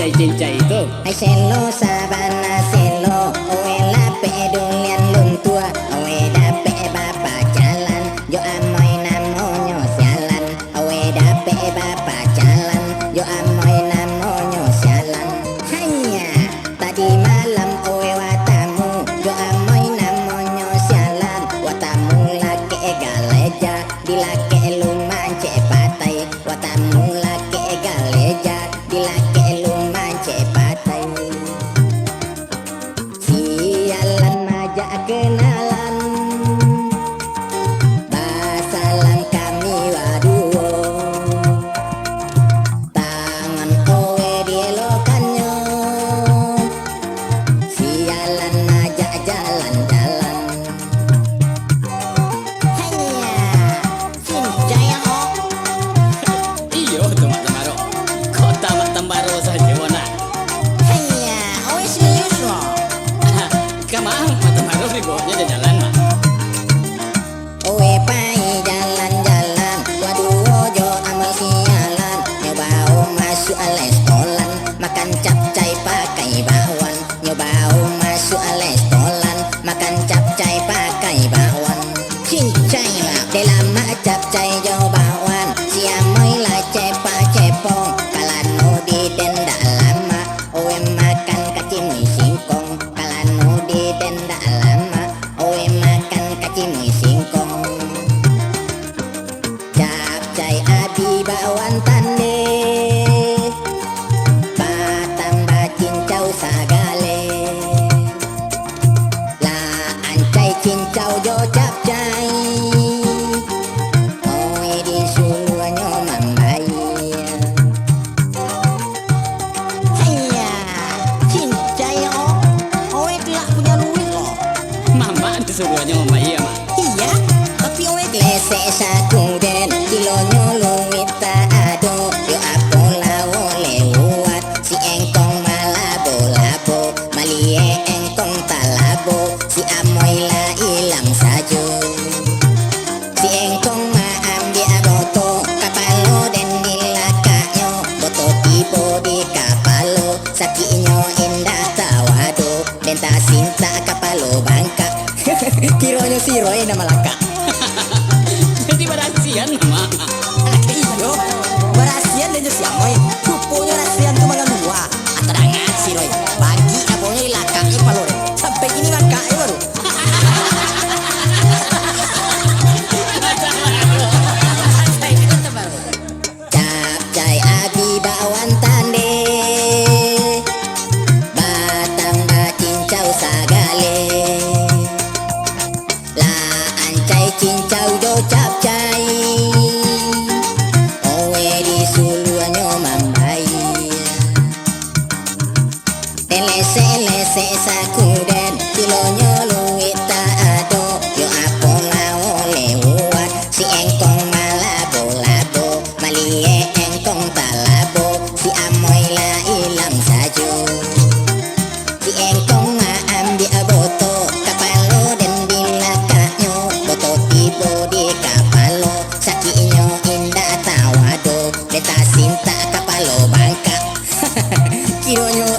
cincai-cincai itu. Ai selo sabana selo, owe lape dulian luntua, owe dape bapak jalan, yo amoy namonyo sialan, owe dape bapak jalan, yo amoy namonyo sialan. Hanya tadi malam owe watamu, yo amoy namonyo sialan, watamu lake galeja, dilake lumance patai, watamu lake galeja, dilake lumance patai. Sialan aja kenalan, basalan kami waduo, tangan owe dielokannya, sialan aja jalan-jalan. Hanya cincaya oh. Iyo teman tembaro. Kok tamat tembaro saja wana. Hanya owe serius loh. Kamang tembaro ributnya jalan mah. Owe pai jalan-jalan, waduh ojo amal sialan, nyobao masuk restoran, makan capcay pakai bakwan, nyobao masuk restoran, makan capcay pakai bakwan. Cincay lah dalam capcay jo bakwan, siamoy lah cepa-cepong, kalano di denda lama, owe makan kacimui singkong, kalano di denda lama, owe makan kacimui singkong. Capcay abi bakwan tande, batang bacincau sagale, la ancai cincau jo capcay, owe di suluanyo mambai. Hanya cincay oh, owe kelak punya duit loh. Mama disuruhnya mama iya mah. Iya, tapi owe lesek sakuden, kilonyo luwit tak ado, yo apo lawo lewat, si engkong malabo-labo, malie engkong talabo, si amoy la ilang sajo. Si engkong maambil boto, kapalo den dilakaknyo, boto tibo di kapalo, sakinyo indah tawado, den ta sinta kapalo bangka. Kironyo si Roy na malaka. Jadi berasian mama. Iyo, berasian dan si Amoy. Ruponya rasian tuh malah dua. Aterangan si Roy. Bagi abonya dilakaknya palor. Sampai ini ngakaknya baru. Capcay abi bakwan tande, batang bacincau sagale, la ancai cincau do capcay, owe di suluanyo mambai. Lese-lese sakuden, kilonyo luwit tak ado, yo apo lawo lewat, si engkong malabo-labo, malie engkong talabo, si amoy la ilang sajo. Si engkong maambil boto, kapalo den dilakaknyo, boto tibo di kapalo, sakinyo indah tawado, beta sinta kapalo bangka. Kironyo